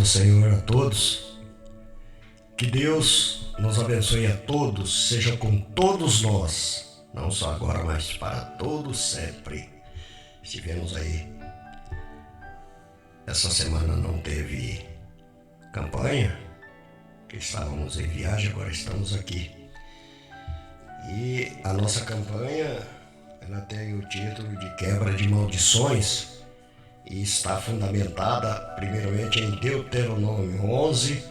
do Senhor a todos. Que Deus nos abençoe a todos, seja com todos nós, não só agora, mas para todos sempre. Estivemos aí, essa semana não teve campanha, que estávamos em viagem, agora estamos aqui. E a nossa campanha, ela tem o título de Quebra de Maldições e está fundamentada primeiramente em Deuteronômio 11,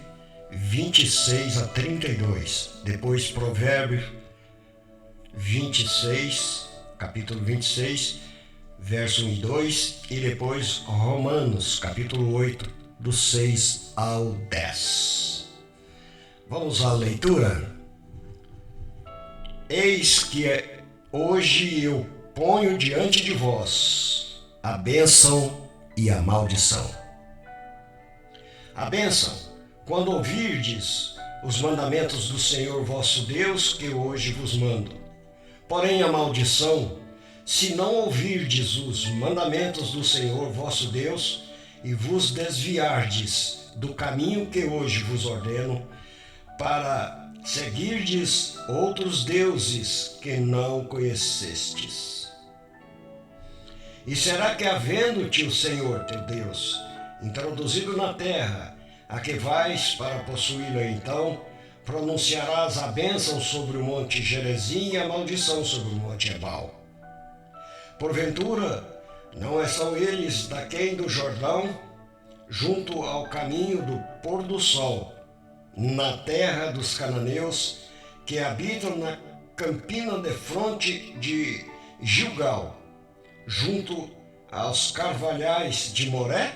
26 a 32, depois Provérbios 26, capítulo 26, verso 1 e 2, e depois Romanos, capítulo 8, do 6 ao 10. Vamos à leitura? Eis que hoje eu ponho diante de vós a bênção e a maldição. A bênção, quando ouvirdes os mandamentos do Senhor vosso Deus, que hoje vos mando. Porém a maldição, se não ouvirdes os mandamentos do Senhor vosso Deus, e vos desviardes do caminho que hoje vos ordeno, para seguirdes outros deuses que não conhecestes. E será que, havendo-te o Senhor teu Deus introduzido na terra, a que vais para possuí-la, então pronunciarás a bênção sobre o monte Gerizim e a maldição sobre o monte Ebal. Porventura, não são eles daquém do Jordão, junto ao caminho do pôr do sol, na terra dos cananeus, que habitam na campina defronte de Gilgal, junto aos carvalhais de Moré?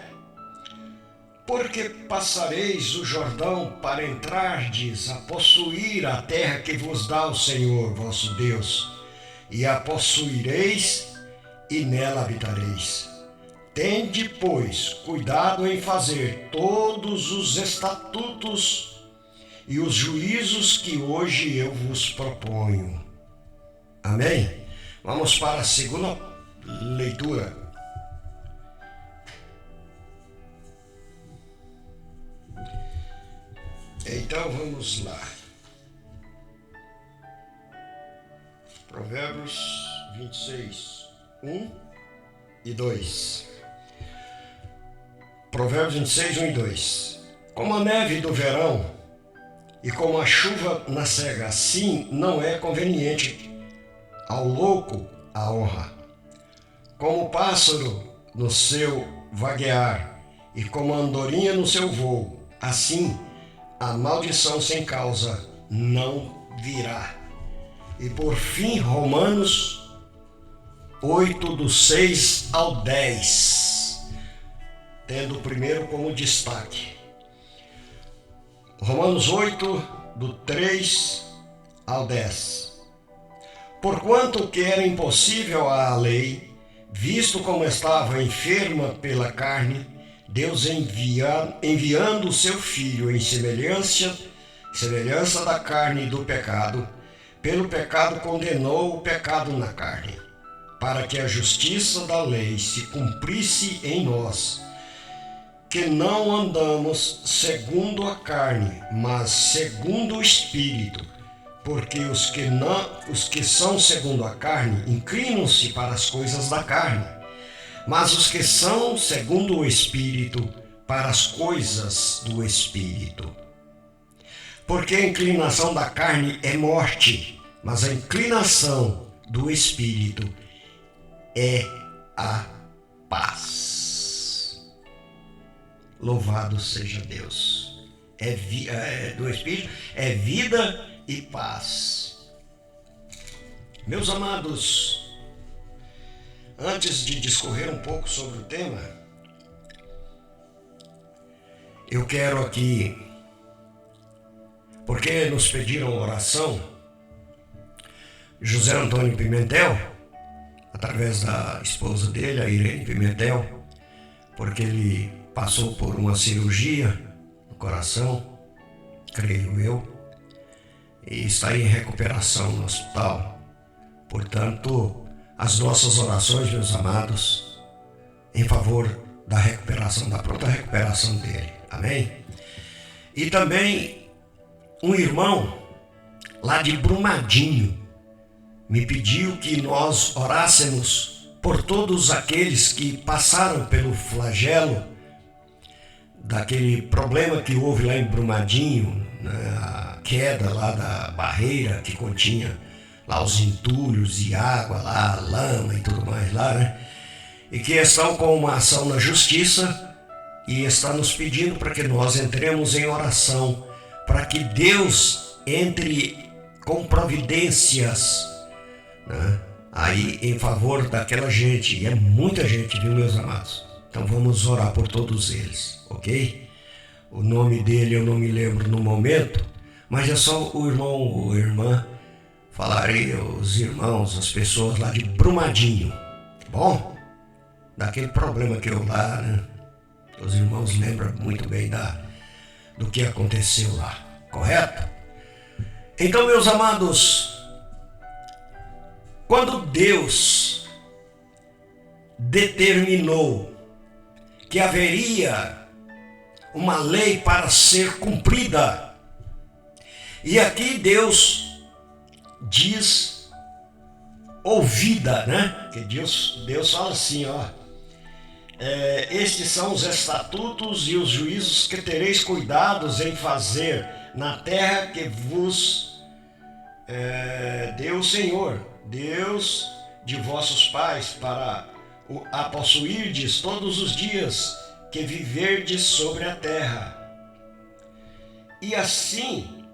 Porque passareis o Jordão para entrardes a possuir a terra que vos dá o Senhor vosso Deus, e a possuireis e nela habitareis. Tende, pois, cuidado em fazer todos os estatutos e os juízos que hoje eu vos proponho. Amém? Vamos para a segunda leitura. Então vamos lá. Provérbios 26, 1 e 2. Provérbios 26, 1 e 2. Como a neve do verão e como a chuva na cega, assim não é conveniente ao louco a honra. Como o pássaro no seu vaguear e como a andorinha no seu voo, assim a maldição sem causa não virá. E por fim, Romanos 8, do 6 ao 10, tendo o primeiro como destaque. Romanos 8, do 3 ao 10. Porquanto que era impossível à lei, visto como estava enferma pela carne, Deus enviando o seu Filho em semelhança da carne e do pecado, pelo pecado condenou o pecado na carne, para que a justiça da lei se cumprisse em nós, que não andamos segundo a carne, mas segundo o Espírito, porque os que são segundo a carne inclinam-se para as coisas da carne, mas os que são segundo o Espírito, para as coisas do Espírito. Porque a inclinação da carne é morte, mas a inclinação do Espírito é a paz. Louvado seja Deus. Do Espírito é vida e paz. Meus amados, antes de discorrer um pouco sobre o tema, eu quero aqui, porque nos pediram oração, José Antônio Pimentel, através da esposa dele, a Irene Pimentel, porque ele passou por uma cirurgia no coração, creio eu, e está em recuperação no hospital. Portanto, as nossas orações, meus amados, em favor da recuperação, da pronta recuperação dele. Amém? E também um irmão lá de Brumadinho me pediu que nós orássemos por todos aqueles que passaram pelo flagelo daquele problema que houve lá em Brumadinho, né, a queda lá da barreira que continha lá os entulhos e água lá, lama e tudo mais lá, né? E que estão com uma ação na justiça e está nos pedindo para que nós entremos em oração, para que Deus entre com providências, né, aí em favor daquela gente. E é muita gente, viu, meus amados? Então vamos orar por todos eles, ok? O nome dele eu não me lembro no momento, mas é só o irmão ou irmã falarei, os irmãos, as pessoas lá de Brumadinho, tá bom? Daquele problema que eu lá, né? Os irmãos lembram muito bem do que aconteceu lá, correto? Então, meus amados, quando Deus determinou que haveria uma lei para ser cumprida, e aqui Deus diz ouvida, né? Que Deus fala assim, ó, estes são os estatutos e os juízos que tereis cuidados em fazer na terra que vos deu o Senhor, Deus de vossos pais, para a possuirdes todos os dias que viverdes sobre a terra. E assim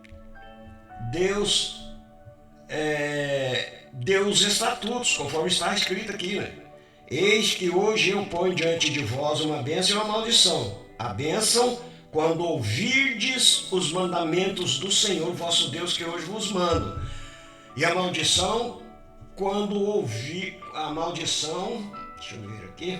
Deus deu os estatutos, conforme está escrito aqui, né? Eis que hoje eu ponho diante de vós uma bênção e uma maldição. A bênção, quando ouvirdes os mandamentos do Senhor vosso Deus, que hoje vos mando. E a maldição, quando ouvir a maldição, deixa eu ver aqui.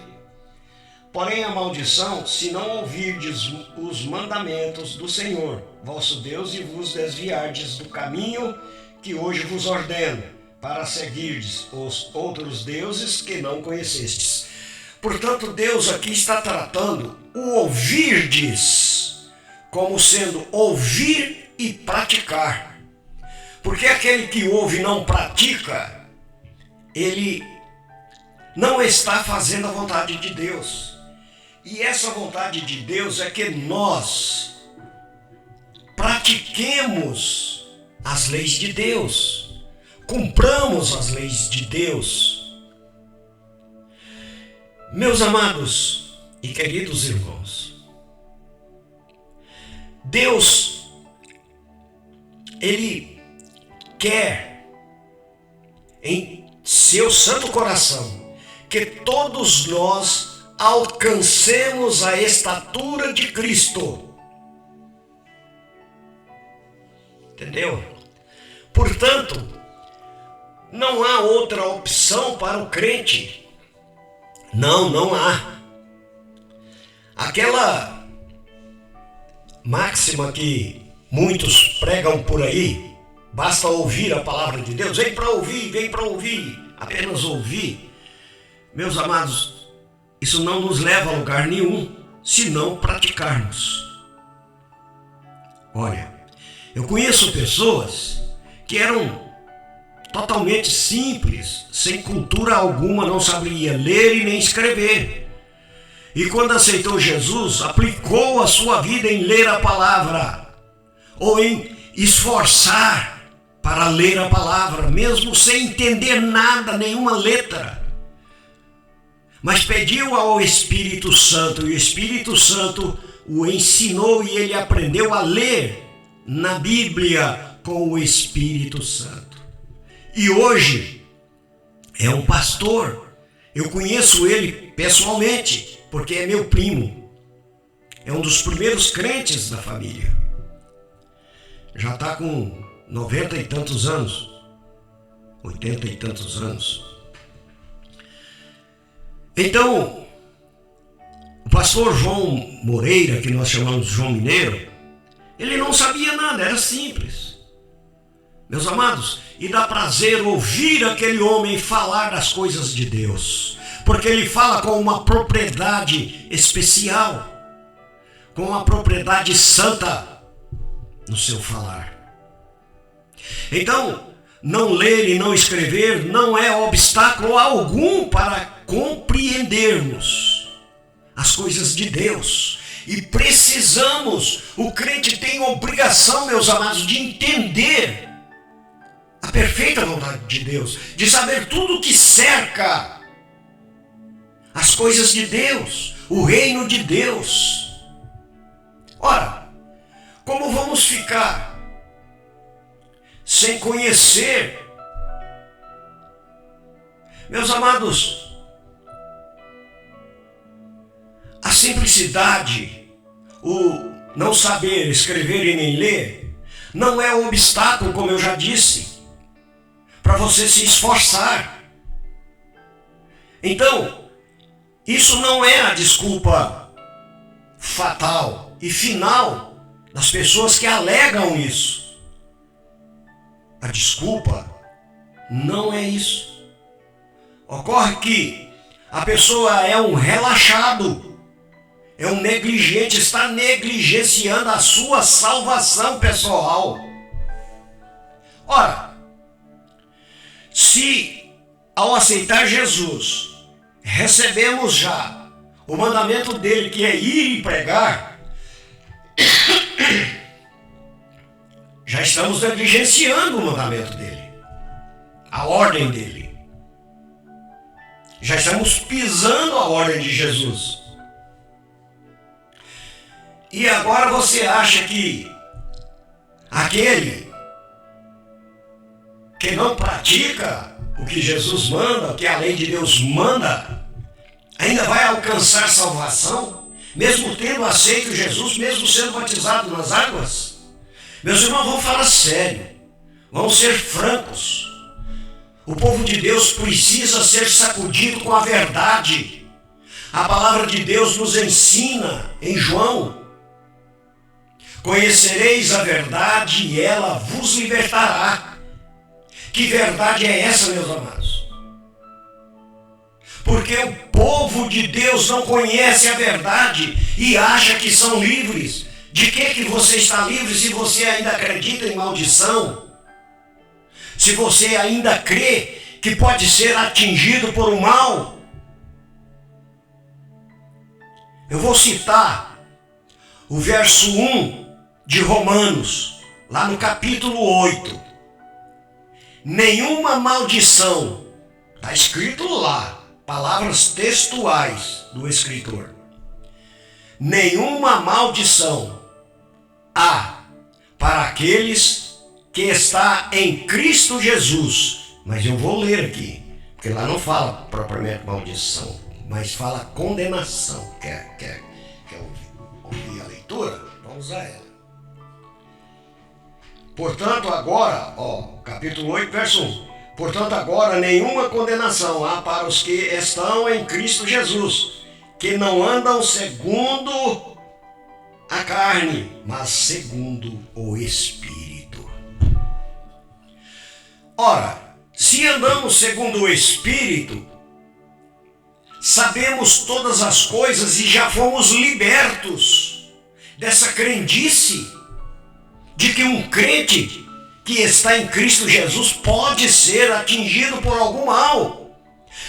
Porém a maldição, se não ouvirdes os mandamentos do Senhor vosso Deus e vos desviardes do caminho que hoje vos ordeno, para seguirdes os outros deuses que não conhecestes. Portanto, Deus aqui está tratando o ouvirdes como sendo ouvir e praticar. Porque aquele que ouve e não pratica, ele não está fazendo a vontade de Deus. E essa vontade de Deus é que nós pratiquemos as leis de Deus, cumpramos as leis de Deus. Meus amados e queridos irmãos, Deus, Ele quer em seu santo coração que todos nós alcancemos a estatura de Cristo. Entendeu? Portanto, não há outra opção para o crente. Não há. Aquela máxima que muitos pregam por aí, basta ouvir a palavra de Deus, vem para ouvir, apenas ouvir. Meus amados, isso não nos leva a lugar nenhum, se não praticarmos. Olha, eu conheço pessoas que eram totalmente simples, sem cultura alguma, não sabia ler e nem escrever. E quando aceitou Jesus, aplicou a sua vida em ler a palavra, ou em esforçar para ler a palavra, mesmo sem entender nada, nenhuma letra. Mas pediu ao Espírito Santo, e o Espírito Santo o ensinou e ele aprendeu a ler na Bíblia com o Espírito Santo. E hoje é um pastor. Eu conheço ele pessoalmente, porque é meu primo. É um dos primeiros crentes da família. Já está com 90 e tantos anos, 80 e tantos anos. Então, o pastor João Moreira, que nós chamamos de João Mineiro, ele não sabia nada, era simples. Meus amados, e dá prazer ouvir aquele homem falar das coisas de Deus, porque ele fala com uma propriedade especial, com uma propriedade santa no seu falar. Então, não ler e não escrever não é obstáculo algum para compreendermos as coisas de Deus. E precisamos, o crente tem obrigação, meus amados, de entender a perfeita vontade de Deus, de saber tudo o que cerca as coisas de Deus, o reino de Deus. Ora, como vamos ficar sem conhecer? Meus amados, a simplicidade, o não saber escrever e nem ler, não é um obstáculo, como eu já disse, para você se esforçar. Então, isso não é a desculpa fatal e final das pessoas que alegam isso. A desculpa não é isso. Ocorre que a pessoa é um relaxado, é um negligente, está negligenciando a sua salvação pessoal. Ora, se ao aceitar Jesus, recebemos já o mandamento dele, que é ir e pregar, já estamos negligenciando o mandamento dele, a ordem dele. Já estamos pisando a ordem de Jesus. E agora você acha que aquele que não pratica o que Jesus manda, o que a lei de Deus manda, ainda vai alcançar salvação, mesmo tendo aceito Jesus, mesmo sendo batizado nas águas? Meus irmãos, vamos falar sério, vamos ser francos. O povo de Deus precisa ser sacudido com a verdade. A palavra de Deus nos ensina em João: conhecereis a verdade e ela vos libertará. Que verdade é essa, meus amados? Porque o povo de Deus não conhece a verdade e acha que são livres. De que você está livre se você ainda acredita em maldição? Se você ainda crê que pode ser atingido por um mal? Eu vou citar o verso 1 de Romanos, lá no capítulo 8. Nenhuma maldição, está escrito lá, palavras textuais do escritor. Nenhuma maldição há para aqueles que está em Cristo Jesus. Mas eu vou ler aqui, porque lá não fala propriamente maldição, mas fala condenação. Quer ouvir a leitura? Vamos a ela. Portanto, agora, capítulo 8, verso 1. Portanto, agora nenhuma condenação há para os que estão em Cristo Jesus, que não andam segundo a carne, mas segundo o Espírito. Ora, se andamos segundo o Espírito, sabemos todas as coisas e já fomos libertos dessa crendice de que um crente que está em Cristo Jesus pode ser atingido por algum mal.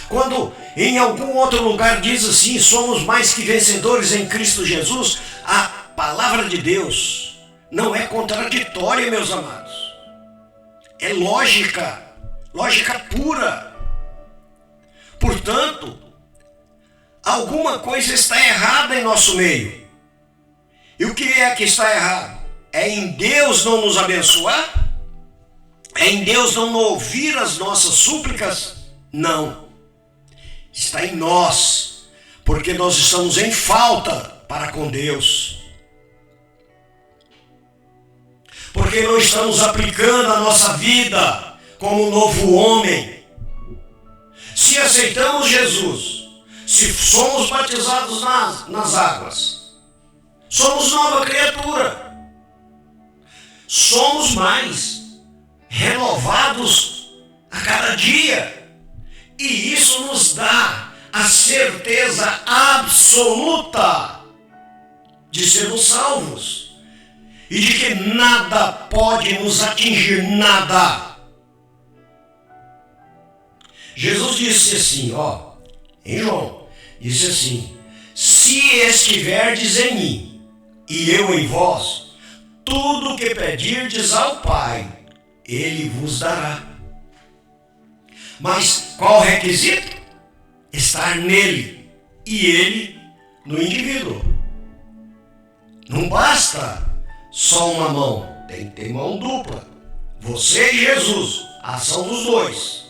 Quando em algum outro lugar diz assim, somos mais que vencedores em Cristo Jesus, a palavra de Deus não é contraditória, meus amados. É lógica pura. Portanto, alguma coisa está errada em nosso meio. E o que é que está errado? É em Deus não nos abençoar? É em Deus não ouvir as nossas súplicas? Não. Está em nós, porque nós estamos em falta para com Deus. Porque não estamos aplicando a nossa vida como um novo homem. Se aceitamos Jesus, se somos batizados nas águas, somos nova criatura. Somos mais renovados a cada dia. E isso nos dá a certeza absoluta de sermos salvos e de que nada pode nos atingir, nada. Jesus disse assim, em João, disse assim: se estiverdes em mim e eu em vós, tudo o que pedirdes ao Pai, Ele vos dará. Mas qual o requisito? Estar nele e ele no indivíduo. Não basta só uma mão, tem que ter mão dupla. Você e Jesus, a ação dos dois.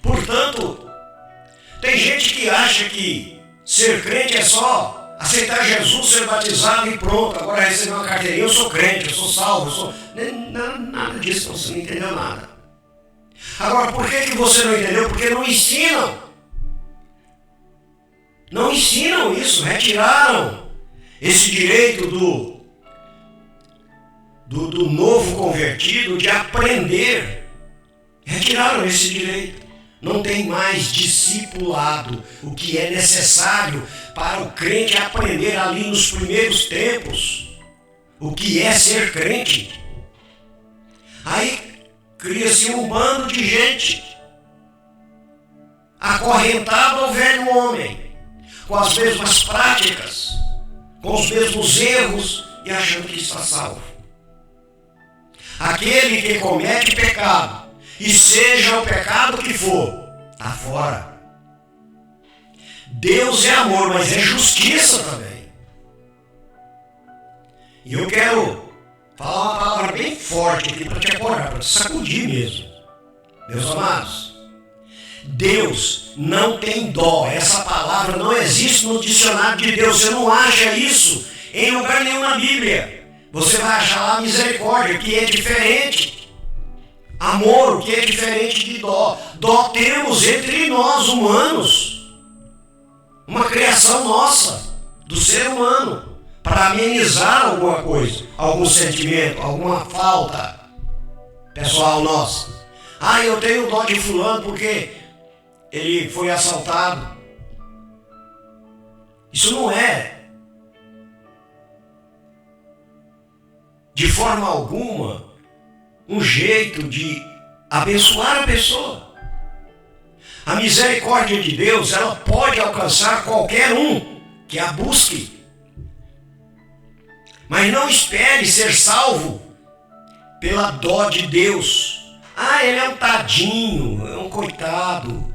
Portanto, tem gente que acha que ser crente é só aceitar Jesus, ser batizado e pronto. Agora receber uma carteirinha, eu sou crente, eu sou salvo, eu sou... Nada disso, você não entendeu nada. Agora, por que você não entendeu? Porque não ensinam. Não ensinam isso, retiraram esse direito do novo convertido de aprender. Retiraram esse direito. Não tem mais discipulado, o que é necessário para o crente aprender ali nos primeiros tempos o que é ser crente. Aí cria-se um bando de gente acorrentado ao velho homem, com as mesmas práticas, com os mesmos erros e achando que está salvo. Aquele que comete pecado, e seja o pecado que for, está fora. Deus é amor, mas é justiça também. E eu quero falar uma palavra bem forte aqui para te acordar, para te sacudir mesmo. Meus amados, Deus não tem dó. Essa palavra não existe no dicionário de Deus. Você não acha isso em lugar nenhum na Bíblia. Você vai achar lá misericórdia, que é diferente. Amor, que é diferente de dó. Dó temos entre nós humanos. Uma criação nossa, do ser humano, para amenizar alguma coisa, algum sentimento, alguma falta pessoal nossa. Eu tenho dó de fulano porque ele foi assaltado. Isso não é, de forma alguma, um jeito de abençoar a pessoa. A misericórdia de Deus, ela pode alcançar qualquer um que a busque. Mas não espere ser salvo pela dó de Deus. Ele é um tadinho, é um coitado,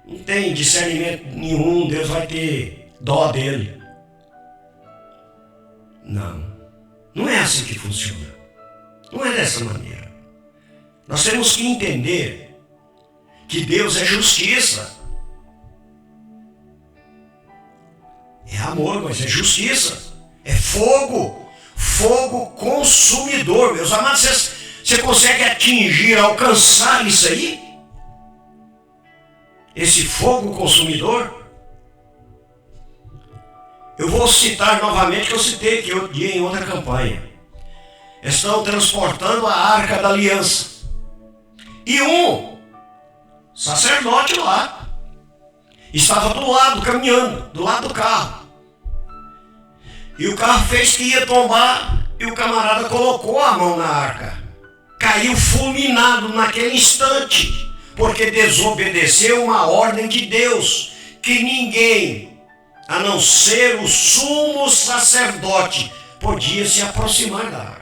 não tem discernimento nenhum, Deus vai ter dó dele. Não é assim que funciona. Não é dessa maneira. Nós temos que entender que Deus é justiça. É amor, mas é justiça. É fogo. Fogo consumidor. Meus amados, você consegue atingir, alcançar isso aí? Esse fogo consumidor? Eu vou citar novamente, que eu citei aqui outro dia em outra campanha. Estão transportando a Arca da Aliança. E um sacerdote lá estava do lado, caminhando, do lado do carro. E o carro fez que ia tombar, e o camarada colocou a mão na arca. Caiu fulminado naquele instante, porque desobedeceu uma ordem de Deus, que ninguém, a não ser o sumo sacerdote, podia se aproximar da arca.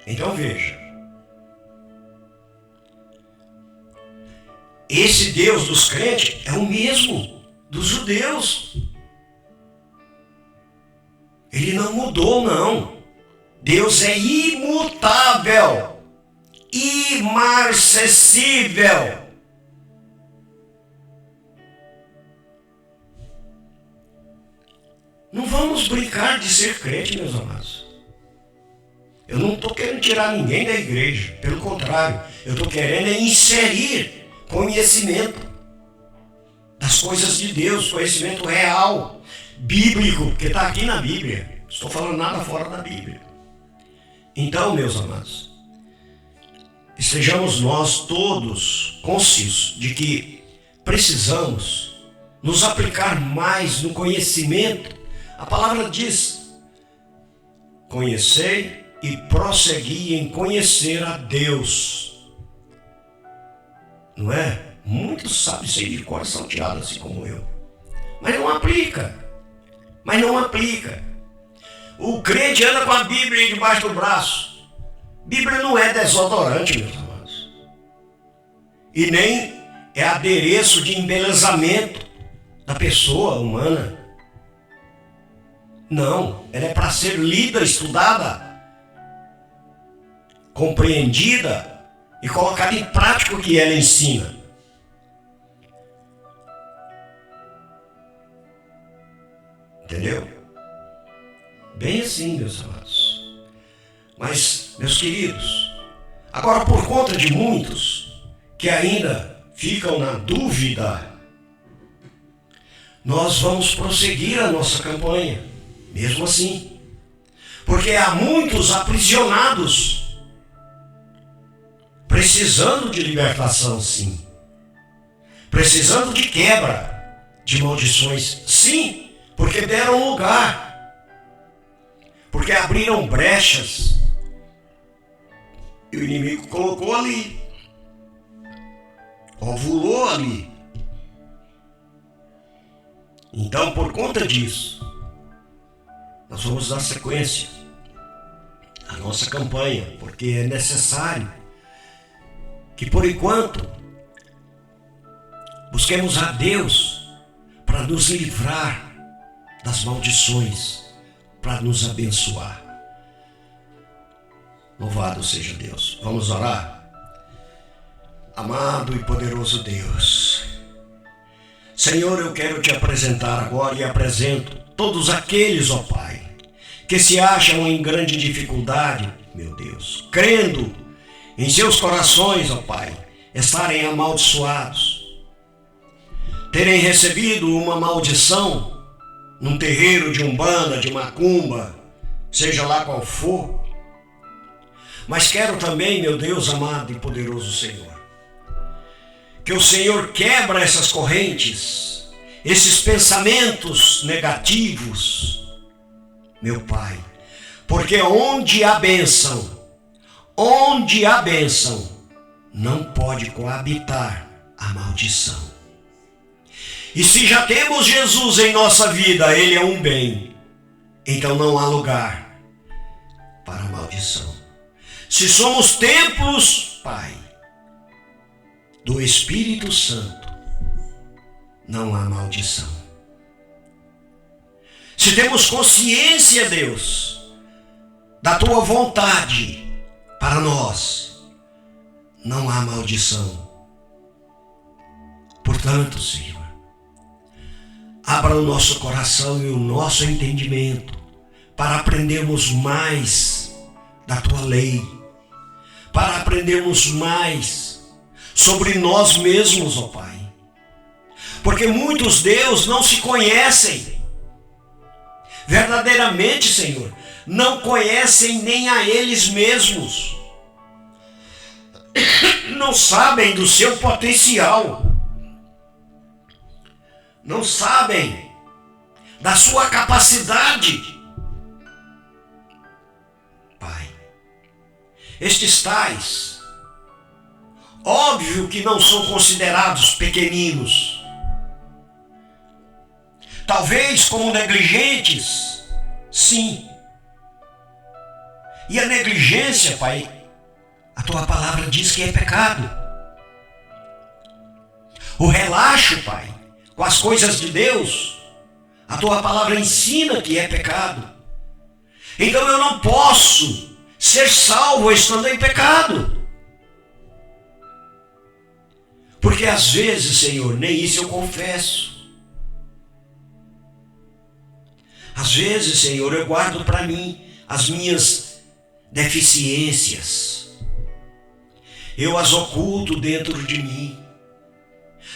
Então veja, esse Deus dos crentes é o mesmo dos judeus. Ele não mudou, não. Deus é imutável, imarcessível. Não vamos brincar de ser crente, meus amados. Eu não estou querendo tirar ninguém da igreja. Pelo contrário, eu estou querendo inserir conhecimento das coisas de Deus, conhecimento real, bíblico, porque está aqui na Bíblia. Não estou falando nada fora da Bíblia. Então, meus amados, estejamos nós todos conscientes de que precisamos nos aplicar mais no conhecimento. A palavra diz: conhecei e prossegui em conhecer a Deus. Não é? Muitos sabem ser de cor salteado assim como eu. Mas não aplica. O crente anda com a Bíblia debaixo do braço. Bíblia não é desodorante, meus amados. E nem é adereço de embelezamento da pessoa humana. Não, ela é para ser lida, estudada, compreendida e colocada em prática o que ela ensina. Entendeu? Bem assim, meus amados. Mas, meus queridos, agora por conta de muitos que ainda ficam na dúvida, nós vamos prosseguir a nossa campanha, mesmo assim. Porque há muitos aprisionados, precisando de libertação, sim. Precisando de quebra de maldições, sim. Porque deram lugar, porque abriram brechas, e o inimigo colocou ali, ovulou ali. Então, por conta disso, nós vamos dar sequência à nossa campanha, porque é necessário que, por enquanto, busquemos a Deus para nos livrar das maldições, para nos abençoar. Louvado seja Deus. Vamos orar? Amado e poderoso Deus, Senhor, eu quero te apresentar agora e apresento todos aqueles, ó Pai, que se acham em grande dificuldade, meu Deus, crendo em seus corações, ó Pai, estarem amaldiçoados, terem recebido uma maldição num terreiro de umbanda, de macumba, seja lá qual for. Mas quero também, meu Deus amado e poderoso Senhor, que o Senhor quebra essas correntes, esses pensamentos negativos, meu Pai, porque onde há bênção, não pode coabitar a maldição. E se já temos Jesus em nossa vida, Ele é um bem, então não há lugar para a maldição. Se somos templos, Pai, do Espírito Santo, não há maldição. Se temos consciência, Deus, da Tua vontade para nós, não há maldição. Portanto, Senhor, abra o nosso coração e o nosso entendimento para aprendermos mais da Tua lei, para aprendermos mais sobre nós mesmos, ó Pai. Porque muitos, Deus, não se conhecem. Verdadeiramente, Senhor, não conhecem nem a eles mesmos. Não sabem do seu potencial. Não sabem da sua capacidade. Pai, estes tais, óbvio que não são considerados pequeninos. Talvez como negligentes, sim. E a negligência, Pai, a Tua palavra diz que é pecado. O relaxo, Pai, com as coisas de Deus, a Tua palavra ensina que é pecado. Então eu não posso ser salvo estando em pecado. Porque às vezes, Senhor, nem isso eu confesso. Às vezes, Senhor, eu guardo para mim as minhas deficiências. Eu as oculto dentro de mim.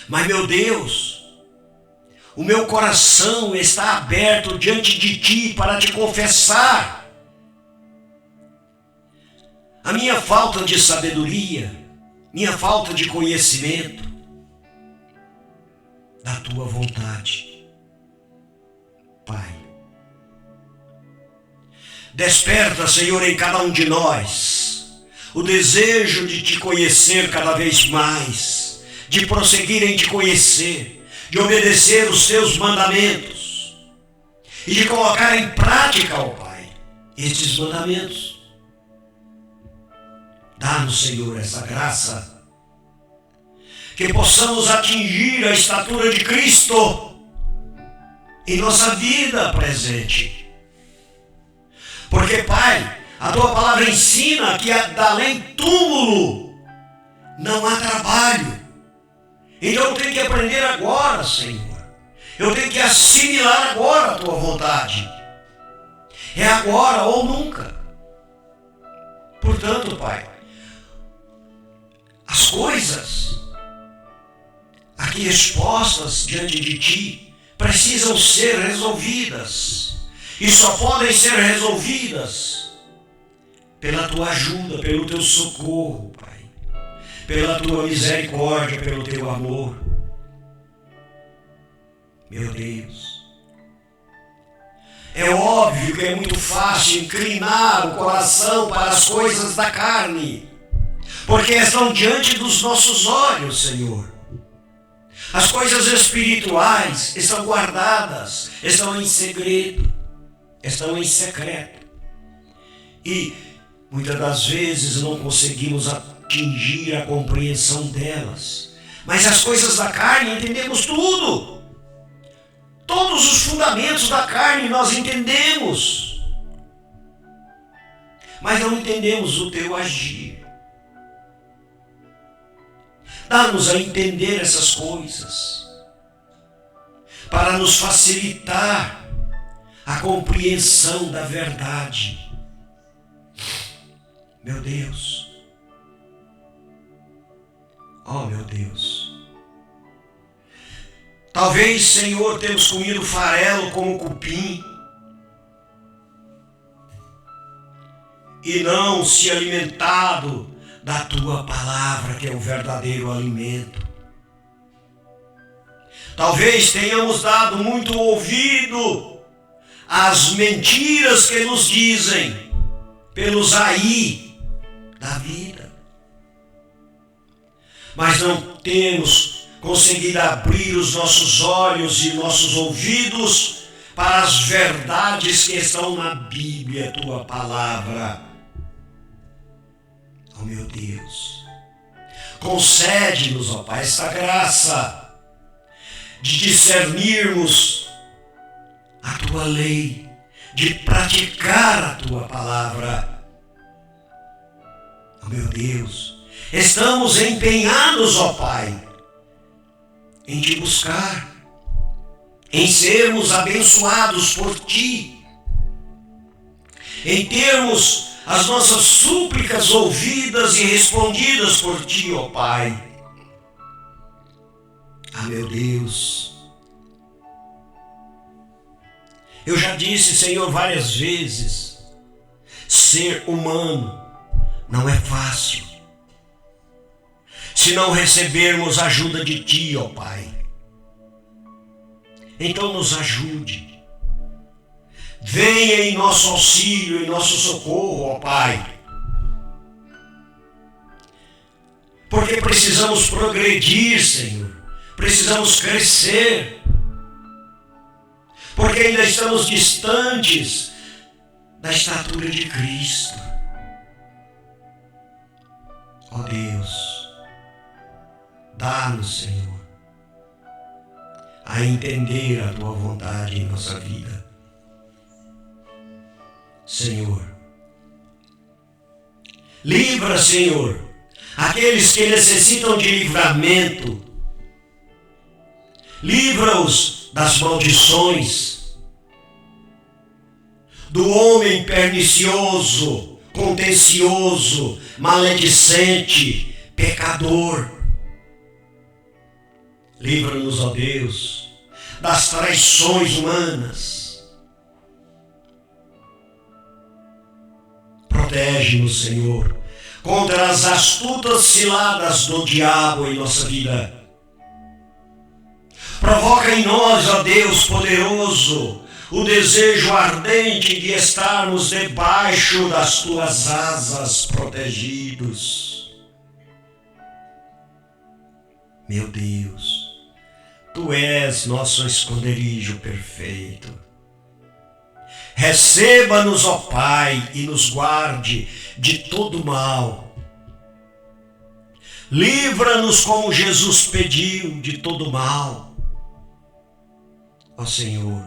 Mas, meu Deus, o meu coração está aberto diante de Ti para Te confessar a minha falta de sabedoria, minha falta de conhecimento da tua vontade. Pai, desperta, Senhor, em cada um de nós o desejo de te conhecer cada vez mais, de prosseguir em te conhecer, de obedecer os teus mandamentos e de colocar em prática, ó Pai, estes mandamentos. Dá-nos, Senhor, essa graça, que possamos atingir a estatura de Cristo em nossa vida presente. Porque, Pai, a tua palavra ensina que além túmulo não há trabalho. Então eu tenho que aprender agora, Senhor. Eu tenho que assimilar agora a tua vontade. É agora ou nunca. Portanto, Pai, as coisas aqui expostas diante de ti precisam ser resolvidas. E só podem ser resolvidas pela tua ajuda, pelo teu socorro, Pai. Pela tua misericórdia, pelo teu amor. Meu Deus. É óbvio que é muito fácil inclinar o coração para as coisas da carne, porque estão diante dos nossos olhos, Senhor. As coisas espirituais estão guardadas, estão em segredo, estão em secreto. E muitas das vezes não conseguimos atingir a compreensão delas. Mas as coisas da carne entendemos tudo. Todos os fundamentos da carne nós entendemos. Mas não entendemos o teu agir. Dá-nos a entender essas coisas, para nos facilitar a compreensão da verdade. Meu Deus. Oh, meu Deus. Talvez, Senhor, temos comido farelo como cupim e não se alimentado da tua palavra, que é o verdadeiro alimento. Talvez tenhamos dado muito ouvido às mentiras que nos dizem pelos aí da vida, mas não temos conseguido abrir os nossos olhos e nossos ouvidos para as verdades que estão na Bíblia, tua palavra. Oh, meu Deus, concede-nos, ó Pai, esta graça de discernirmos a tua lei, de praticar a tua palavra. Oh, meu Deus, estamos empenhados, ó Pai, em te buscar, em sermos abençoados por ti, em termos as nossas súplicas ouvidas e respondidas por ti, ó Pai. Ah, meu Deus, eu já disse, Senhor, várias vezes, ser humano não é fácil se não recebermos a ajuda de ti, ó Pai. Então nos ajude. Venha em nosso auxílio, em nosso socorro, ó Pai. Porque precisamos progredir, Senhor. Precisamos crescer. Porque ainda estamos distantes da estatura de Cristo. Ó Deus, dá-nos, Senhor, a entender a tua vontade em nossa vida. Senhor, livra, Senhor, aqueles que necessitam de livramento. Livra-os das maldições, do homem pernicioso, contencioso, maledicente, pecador. Livra-nos, ó Deus, das traições humanas. Protege-nos, Senhor, contra as astutas ciladas do diabo em nossa vida. Provoca em nós, ó Deus poderoso, o desejo ardente de estarmos debaixo das tuas asas protegidos. Meu Deus, tu és nosso esconderijo perfeito. Receba-nos, ó Pai, e nos guarde de todo mal. Livra-nos como Jesus pediu de todo mal. Ó Senhor,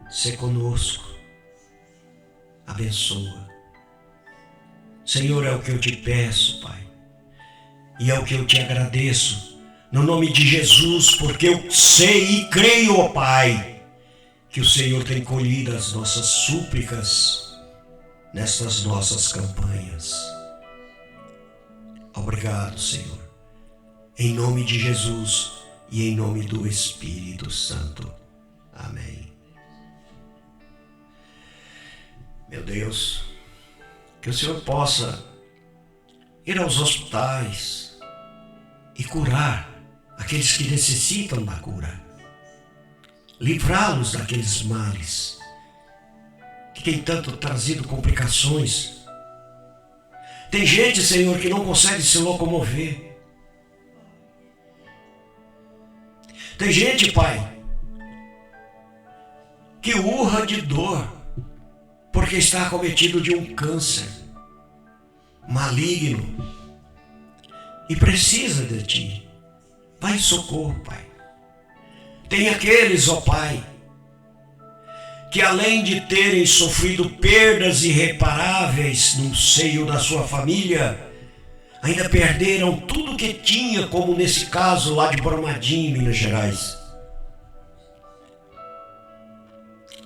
sê conosco, abençoa. Senhor, é o que eu te peço, Pai, e é o que eu te agradeço, no nome de Jesus, porque eu sei e creio, ó Pai, que o Senhor tem colhido as nossas súplicas nestas nossas campanhas. Obrigado, Senhor, em nome de Jesus e em nome do Espírito Santo. Amém. Meu Deus, que o Senhor possa ir aos hospitais e curar aqueles que necessitam da cura. Livrá-los daqueles males que tem tanto trazido complicações. Tem gente, Senhor, que não consegue se locomover. Tem gente, Pai, que urra de dor porque está acometido de um câncer maligno e precisa de Ti. Vai em socorro, Pai. Tem aqueles, ó Pai, que além de terem sofrido perdas irreparáveis no seio da sua família, ainda perderam tudo que tinha, como nesse caso lá de Brumadinho, Minas Gerais.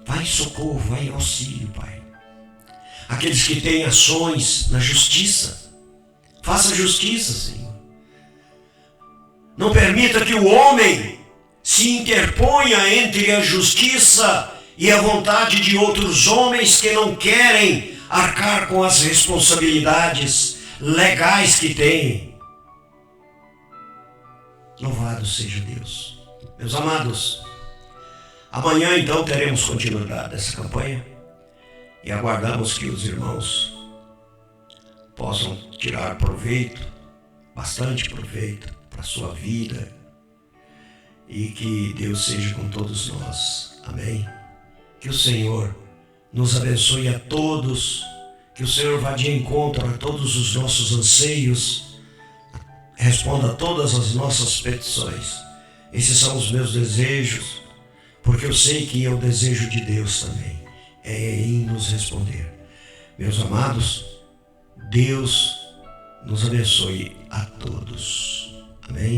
Vai em socorro, vai em auxílio, Pai. Aqueles que têm ações na justiça, faça justiça, Senhor. Não permita que o homem se interponha entre a justiça e a vontade de outros homens que não querem arcar com as responsabilidades legais que têm. Louvado seja Deus. Meus amados, amanhã então teremos continuidade dessa campanha e aguardamos que os irmãos possam tirar proveito, bastante proveito para a sua vida, e que Deus seja com todos nós. Amém? Que o Senhor nos abençoe a todos, que o Senhor vá de encontro a todos os nossos anseios, responda a todas as nossas petições. Esses são os meus desejos, porque eu sei que é o desejo de Deus também, é em nos responder. Meus amados, Deus nos abençoe a todos. Amém?